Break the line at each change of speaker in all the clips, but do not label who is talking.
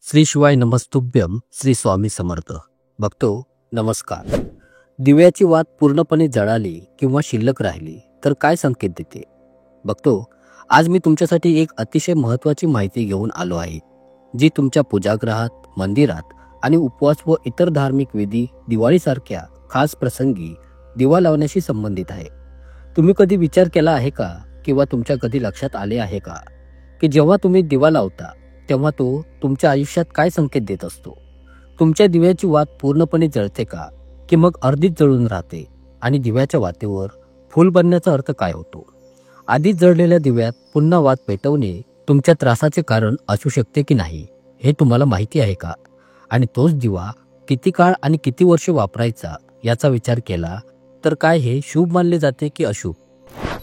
श्री शिवाय नमस्तुभ्यम. श्री स्वामी समर्थ. भक्तो नमस्कार. दिव्याची वात पूर्णपणे जळाली किंवा शिल्लक राहिली तर काय संकेत देते? भक्तो, आज मी तुमच्यासाठी एक अतिशय महत्त्वाची माहिती घेऊन आलो आहे, जी तुमच्या पूजागृहात, मंदिरात आणि उपवास व इतर धार्मिक विधी, दिवाळीसारख्या खास प्रसंगी दिवा लावण्याशी संबंधित आहे. तुम्ही कधी विचार केला आहे का, किंवा तुमच्या कधी लक्षात आले आहे का, की जेव्हा तुम्ही दिवा लावता तेव्हा तो तुमच्या आयुष्यात काय संकेत देत असतो? तुमच्या दिव्याची वात पूर्णपणे जळते का, की मग अर्धीच जळून राहते? आणि दिव्याच्या वातेवर फूल बनण्याचा अर्थ काय होतो? आधीच जळलेल्या दिव्यात पुन्हा वात पेटवणे तुमच्या त्रासाचे कारण असू शकते की नाही, हे तुम्हाला माहिती आहे का? आणि तोच दिवा किती काळ आणि किती वर्ष वापरायचा याचा विचार केला तर काय हे शुभ मानले जाते की अशुभ?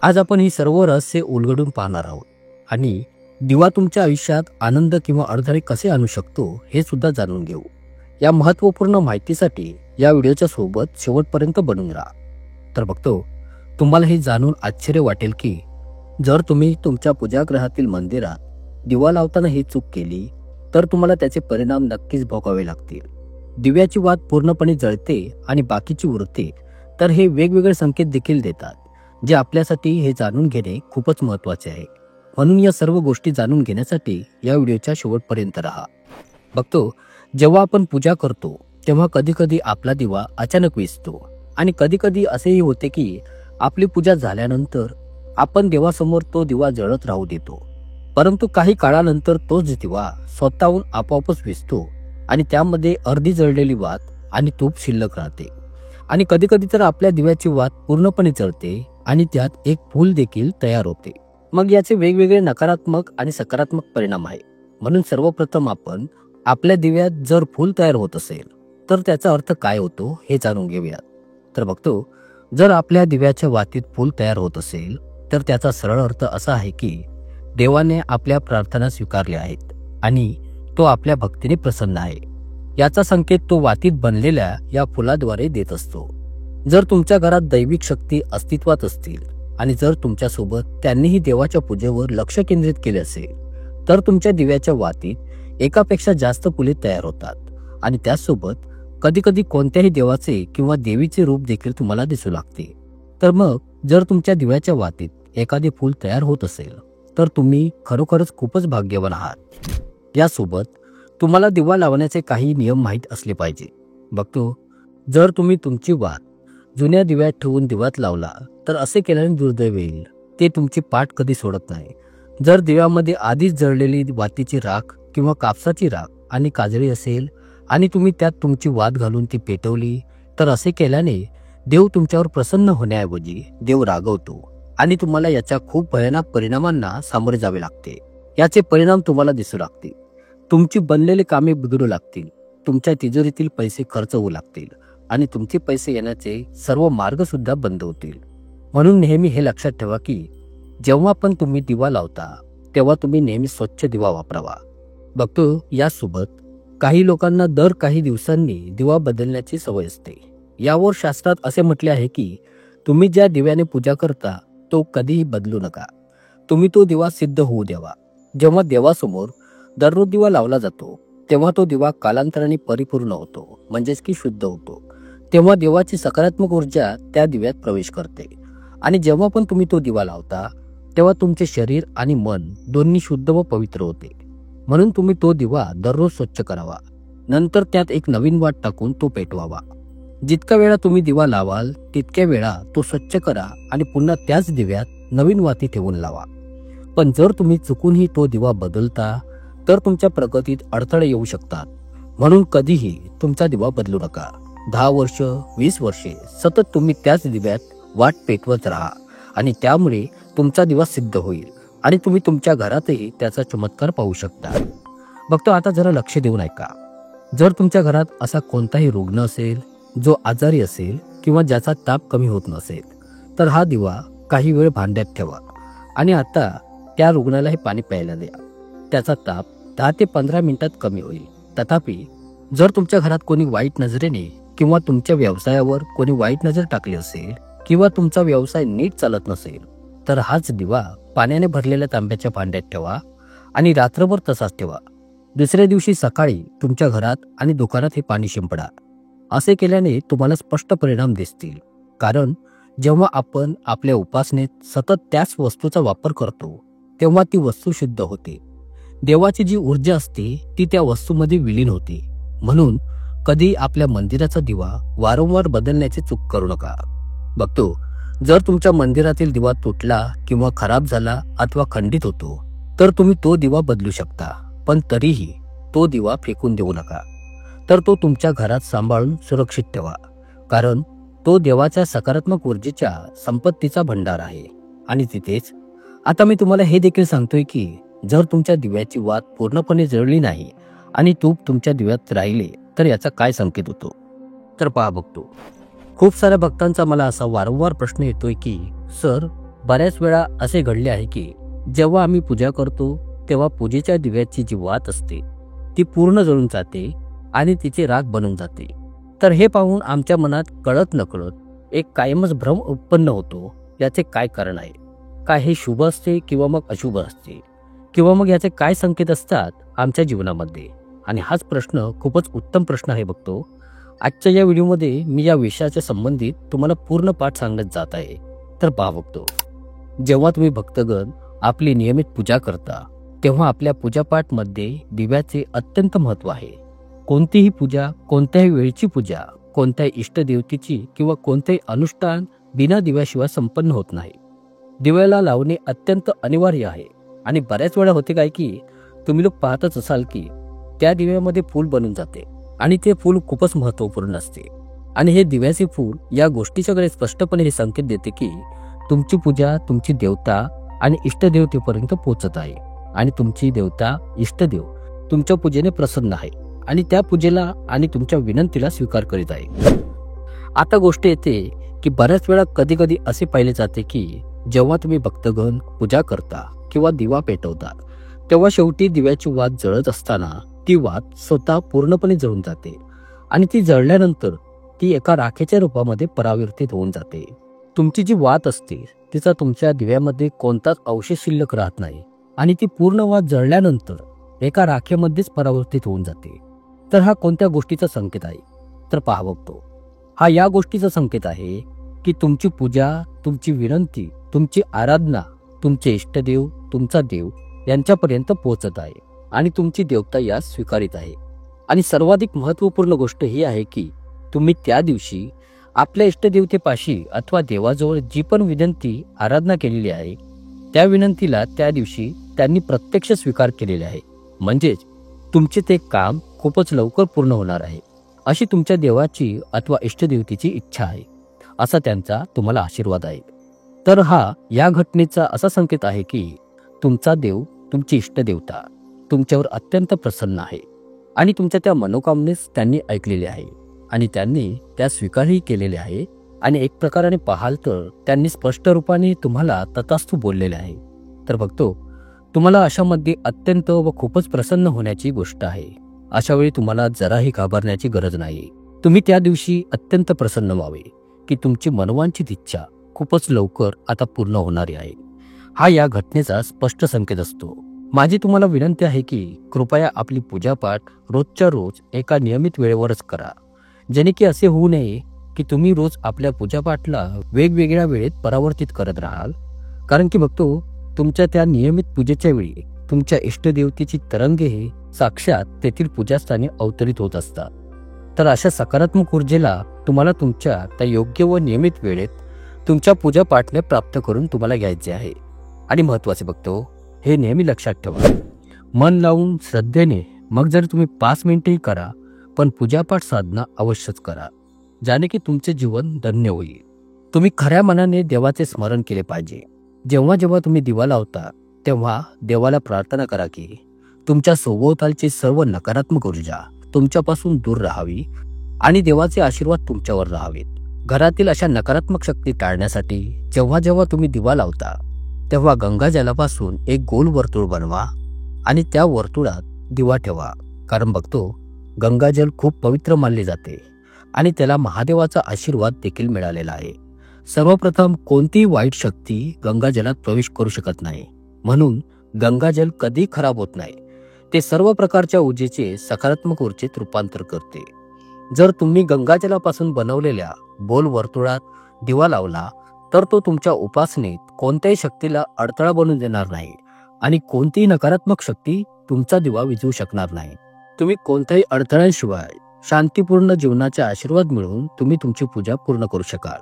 आज आपण ही सर्व रहस्य उलगडून पाहणार आहोत. आणि दिवा तुमच्या आयुष्यात आनंद किंवा अडथळे कसे आणू शकतो हे सुद्धा जाणून घेऊ. या महत्त्वपूर्ण माहितीसाठी या व्हिडिओच्या सोबत शेवटपर्यंत बनून राहा. तर बघतो, तुम्हाला हे जाणून आश्चर्य वाटेल की जर तुम्ही तुमच्या पूजागृहातील मंदिरात दिवा लावताना ही चूक केली तर तुम्हाला त्याचे परिणाम नक्कीच भोगावे लागतील. दिव्याची वात पूर्णपणे जळते आणि बाकीची उरते तर हे वेगवेगळे संकेत देखील देतात, जे आपल्यासाठी हे जाणून घेणे खूपच महत्त्वाचे आहे. म्हणून या सर्व गोष्टी जाणून घेण्यासाठी या व्हिडिओच्या शेवटपर्यंत राहा. बघतो, जेव्हा आपण पूजा करतो तेव्हा कधी कधी आपला दिवा अचानक विझतो, आणि कधी कधी असेही होते की आपली पूजा झाल्यानंतर आपण देवासमोर तो दिवा जळत राहू देतो, परंतु काही काळानंतर तोच दिवा स्वतःहून आपोआपच विझतो आणि त्यामध्ये अर्धी जळलेली वात आणि तूप शिल्लक राहते. आणि कधी कधी तर आपल्या दिव्याची वात पूर्णपणे जळते आणि त्यात एक फूल देखील तयार होते. मग याचे वेगवेगळे नकारात्मक आणि सकारात्मक परिणाम आहे. म्हणून सर्वप्रथम आपण आपल्या दिव्यात जर फूल तयार होत असेल तर त्याचा अर्थ काय होतो हे जाणून घेऊयात. तर बघतो, जर आपल्या दिव्याच्या वातीत फूल तयार होत असेल तर त्याचा सरळ अर्थ असा आहे की देवाने आपल्या प्रार्थना स्वीकारल्या आहेत आणि तो आपल्या भक्तीने प्रसन्न आहे. याचा संकेत तो वातीत बनलेल्या या फुलाद्वारे देत असतो. जर तुमच्या घरात दैविक शक्ती अस्तित्वात असतील आणि जर तुमच्यासोबत त्यांनीही देवाच्या पूजेवर लक्ष केंद्रित केले असेल तर तुमच्या दिव्याच्या वातीत एकापेक्षा जास्त फुले तयार होतात. आणि त्याचसोबत कधीकधी कोणत्याही देवाचे किंवा देवीचे रूप देखील तुम्हाला दिसू लागते. तर मग जर तुमच्या दिव्याच्या वातीत एखादे फूल तयार होत असेल तर तुम्ही खरोखरच खूपच भाग्यवान आहात. यासोबत तुम्हाला दिवा लावण्याचे काही नियम माहीत असले पाहिजे. बघतो, जर तुम्ही तुमची वात जुन्या दिव्यात ठेवून दिव्यात लावला तर असे केल्याने दुर्दैव येईल. ते तुमची पाठ कधी सोडत नाही. जर दिव्यामध्ये आधीच जळलेली वातीची राख किंवा कापसाची राख आणि काजळी असेल आणि तुम्ही त्यात तुमची वात घालून ती पेटवली तर असे केल्याने देव तुमच्यावर प्रसन्न होण्याऐवजी देव रागवतो आणि तुम्हाला याच्या खूप भयानक परिणामांना सामोरे जावे लागते. याचे परिणाम तुम्हाला दिसू लागतील. तुमची बनलेली कामे बिघडू लागतील, तुमच्या तिजोरीतील पैसे खर्च होऊ लागतील आणि तुमचे पैसे येण्याचे सर्व मार्ग सुद्धा बंद होतील. म्हणून नेहमी हे लक्षात ठेवा की जेव्हा पण तुम्ही दिवा लावता तेव्हा तुम्ही नेहमी स्वच्छ दिवा वापरावा. बघतो, यासोबत काही लोकांना दर काही दिवसांनी दिवा बदलण्याची सवय असते. यावर शास्त्रात असे म्हटले आहे की तुम्ही ज्या दिव्याने पूजा करता तो कधीही बदलू नका. तुम्ही तो दिवा सिद्ध होऊ द्यावा. जेव्हा देवासमोर दररोज दिवा लावला जातो तेव्हा तो दिवा कालांतराने परिपूर्ण होतो, म्हणजेच की शुद्ध होतो. तेव्हा देवाची सकारात्मक ऊर्जा त्या दिव्यात प्रवेश करते. आणि जेव्हा पण तुम्ही तो दिवा लावता तेव्हा तुमचे शरीर आणि मन दोन्ही शुद्ध व पवित्र होते. म्हणून तुम्ही तो दिवा दररोज स्वच्छ करावा. नंतर त्यात एक नवीन वात टाकून तो पेटवावा. जितक्या वेळा तुम्ही दिवा लावाल तितक्या वेळा तो स्वच्छ करा आणि पुन्हा त्याच दिव्यात नवीन वाती ठेवून लावा. पण जर तुम्ही चुकूनही तो दिवा बदलता तर तुमच्या प्रगतीत अडथळे येऊ शकतात. म्हणून कधीही तुमचा दिवा बदलू नका. 10 वर्ष 20 वर्षे सतत तुम्ही त्याच दिव्यात वाट पेटवत राहा आणि त्यामुळे तुमचा दिवा सिद्ध होईल आणि तुम्ही तुमच्या घरातही त्याचा चमत्कार पाहू शकता. बघतो, आता जरा लक्ष देऊन ऐका. जर तुमच्या घरात असा कोणताही रुग्ण असेल जो आजारी असेल किंवा ज्याचा ताप कमी होत नसेल तर हा दिवा काही वेळ भांड्यात ठेवा आणि आता त्या रुग्णाला हे पाणी प्यायला द्या. त्याचा ताप 10 ते 15 मिनिटात कमी होईल. तथापि जर तुमच्या घरात कोणी वाईट नजरेने किंवा तुमच्या व्यवसायावर कोणी वाईट नजर टाकली असेल किंवा तुमचा व्यवसाय नीट चालत नसेल तर हाच दिवा पाण्याने भरलेल्या तांब्याच्या भांड्यात ठेवा आणि रात्रभर तसाच ठेवा. दुसऱ्या दिवशी सकाळी तुमच्या घरात आणि दुकानात हे पाणी शिंपडा. असे केल्याने तुम्हाला स्पष्ट परिणाम दिसतील. कारण जेव्हा आपण आपल्या उपासनेत सतत त्याच वस्तूचा वापर करतो तेव्हा ती वस्तू शुद्ध होते. देवाची जी ऊर्जा असते ती त्या वस्तूमध्ये विलीन होते. म्हणून कधी आपल्या मंदिराचा दिवा वारंवार बदलण्याची चूक करू नका. बघतो, जर तुमच्या मंदिरातील दिवा तुटला किंवा खराब झाला अथवा खंडित होतो तर तुम्ही तो दिवा बदलू शकता, पण तरीही तो दिवा फेकून देऊ नका. तर तो तुमच्या घरात सांभाळून सुरक्षित ठेवा. कारण तो देवाच्या सकारात्मक ऊर्जेच्या संपत्तीचा भंडार आहे. आणि तिथेच आता मी तुम्हाला हे देखील सांगतोय की जर तुमच्या दिव्याची वात पूर्णपणे जळली नाही आणि तूप तुमच्या दिव्यात राहिले तर याचा काय संकेत होतो. तर पहा बघतो, खूप साऱ्या भक्तांचा मला असा वारंवार प्रश्न येतोय की सर, बऱ्याच वेळा असे घडले आहे की जेव्हा आम्ही पूजा करतो तेव्हा पूजेच्या दिव्याची जी वात असते ती पूर्ण जळून जाते आणि तिचे राख बनून जाते. तर हे पाहून आमच्या मनात कळत नकळत एक कायमच भ्रम उत्पन्न होतो. याचे काय कारण आहे? काय हे शुभ असते किंवा मग अशुभ असते, किंवा मग याचे काय संकेत असतात आमच्या जीवनामध्ये? आणि हाच प्रश्न खूपच उत्तम प्रश्न आहे बघतो. आजच्या या व्हिडिओमध्ये मी या विषयाच्या संबंधित तुम्हाला पूर्ण पाठ सांगत जात आहे. तर पहा बघतो, जेव्हा तुम्ही भक्तगण आपली नियमित पूजा करता तेव्हा आपल्या पूजापाठमध्ये दिव्याचे अत्यंत महत्त्व आहे. कोणतीही पूजा, कोणत्याही वेळची पूजा, कोणत्याही इष्टदेवतेची किंवा कोणतेही अनुष्ठान बिना दिव्याशिवाय संपन्न होत नाही. दिव्याला लावणे अत्यंत अनिवार्य आहे. आणि बऱ्याच वेळा होते काय की तुम्ही लोक पाहतच असाल की त्या दिव्यामध्ये फूल बनून जाते आणि ते फूल खूपच महत्त्वपूर्ण असते. आणि हे दिव्याचे फूल या गोष्टीच्याकडे स्पष्टपणे हे संकेत देते की तुमची पूजा तुमची देवता आणि इष्टदेवतेपर्यंत पोहोचत आहे. आणि तुमची देवता, इष्टदेव तुमच्या पूजेने प्रसन्न आहे आणि त्या पूजेला आणि तुमच्या विनंतीला स्वीकार करीत आहे. आता गोष्ट येते की बऱ्याच वेळा कधी कधी असे पाहिले जाते की जेव्हा तुम्ही भक्तगण पूजा करता किंवा दिवा पेटवता तेव्हा शेवटी दिव्याची वात जळत असताना ती वात स्वतः पूर्णपणे जळून जाते आणि ती जळल्यानंतर ती एका राखेच्या रूपामध्ये परावर्तित होऊन जाते. तुमची जी वात असते तिचा तुमच्या दिव्यामध्ये कोणताच अवशेष शिल्लक राहत नाही आणि ती पूर्ण वात जळल्यानंतर एका राखेमध्येच परावर्तित होऊन जाते. तर हा कोणत्या गोष्टीचा संकेत आहे? तर पहा बघतो, हा या गोष्टीचा संकेत आहे की तुमची पूजा, तुमची विनंती, तुमची आराधना तुमचे इष्टदेव, तुमचा देव यांच्यापर्यंत पोहोचत आहे आणि तुमची देवता यास स्वीकारित आहे. आणि सर्वाधिक महत्त्वपूर्ण गोष्ट ही आहे की तुम्ही त्या दिवशी आपल्या इष्टदेवतेपाशी अथवा देवाजवळ जी पण विनंती, आराधना केलेली आहे त्या विनंतीला त्या दिवशी त्यांनी प्रत्यक्ष स्वीकार केलेले आहे. म्हणजेच तुमचे ते काम खूपच लवकर पूर्ण होणार आहे अशी तुमच्या देवाची अथवा इष्टदेवतेची इच्छा आहे, असा त्यांचा तुम्हाला आशीर्वाद आहे. तर हा या घटनेचा असा संकेत आहे की तुमचा देव, तुमची इष्टदेवता तुमच्यावर अत्यंत प्रसन्न आहे आणि तुमच्या त्या मनोकामनेस त्यांनी ऐकलेले आहे आणि त्यांनी त्या स्वीकारही केलेले आहे. आणि एक प्रकाराने पाहाल तर त्यांनी स्पष्ट रूपाने तुम्हाला तथास्तु बोललेले आहे. तर बघतो, तुम्हाला अशामध्ये अत्यंत व खूपच प्रसन्न होण्याची गोष्ट आहे. अशा वेळी तुम्हाला जराही घाबरण्याची गरज नाही. तुम्ही त्या दिवशी अत्यंत प्रसन्न व्हावे की तुमची मनोवांछित इच्छा खूपच लवकर आता पूर्ण होणारी आहे. हा या घटनेचा स्पष्ट संकेत असतो. माझी तुम्हाला विनंती आहे की कृपया आपली पूजापाठ रोजच्या रोज एका नियमित वेळेवरच करा, जेणे की असे होऊ नये की तुम्ही रोज आपल्या पूजापाठला वेगवेगळ्या वेळेत परावर्तित करत राहाल. कारण की बघतो, तुमच्या त्या नियमित पूजेच्या वेळी तुमच्या इष्टदेवतेची तरंगे हे साक्षात तेथील पूजास्थानी अवतरित होत असतात. तर अशा सकारात्मक ऊर्जेला तुम्हाला तुमच्या त्या योग्य व नियमित वेळेत तुमच्या पूजापाठने प्राप्त करून तुम्हाला घ्यायचे आहे. आणि महत्वाचे बघतो, हे नेहमी लक्षात ठेवा, मन लावून श्रद्धेने मग जर तुम्ही 5 मिनिटेही करा, पण पूजापाठ साधना अवश्यच करा, ज्याने की तुमचे जीवन धन्य होईल. तुम्ही खऱ्या मनाने देवाचे स्मरण केले पाहिजे. जेव्हा जेव्हा तुम्ही दिवा लावता तेव्हा देवाला प्रार्थना करा की तुमच्या सभोवतालची सर्व नकारात्मक ऊर्जा तुमच्यापासून दूर राहावी आणि देवाचे आशीर्वाद तुमच्यावर राहावेत. घरातील अशा नकारात्मक शक्ती टाळण्यासाठी जेव्हा जेव्हा तुम्ही दिवा लावता तेव्हा गंगाजलापासून एक गोल वर्तुळ बनवा आणि त्या वर्तुळात दिवा ठेवा. कारण बघतो, गंगाजल खूप पवित्र मानले जाते आणि त्याला महादेवाचा आशीर्वाद देखील मिळालेला आहे. सर्वप्रथम कोणतीही वाईट शक्ती गंगाजलात प्रवेश करू शकत नाही, म्हणून गंगाजल कधी खराब होत नाही. ते सर्व प्रकारच्या ऊर्जेचे सकारात्मक ऊर्जेत रूपांतर करते. जर तुम्ही गंगाजलापासून बनवलेल्या गोल वर्तुळात दिवा लावला तर तो तुमच्या उपासनेत कोणत्याही शक्तीला अडथळा बनून देणार नाही आणि कोणतीही नकारात्मक शक्ती तुमचा दिवा विझवू शकणार नाही. तुम्ही कोणत्याही अडथळ्यांशिवाय शांतीपूर्ण जीवनाचा आशीर्वाद मिळवून तुम्ही तुमची पूजा पूर्ण करू शकाल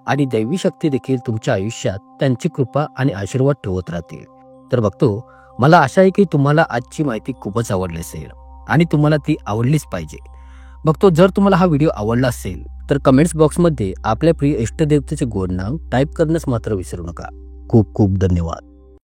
आणि दैवी शक्ती देखील तुमच्या आयुष्यात त्यांची कृपा आणि आशीर्वाद ठेवत राहतील. तर बघतो, मला आशा आहे की तुम्हाला आजची माहिती खूपच आवडली असेल आणि तुम्हाला ती आवडलीच पाहिजे. बघतो, जर तुम्हाला हा व्हिडिओ आवडला असेल तर कमेंट्स बॉक्समध्ये आपल्या प्रिय इष्टदेवतेचे गोड नाव टाईप करण्यास मात्र विसरू नका. खूप खूप धन्यवाद.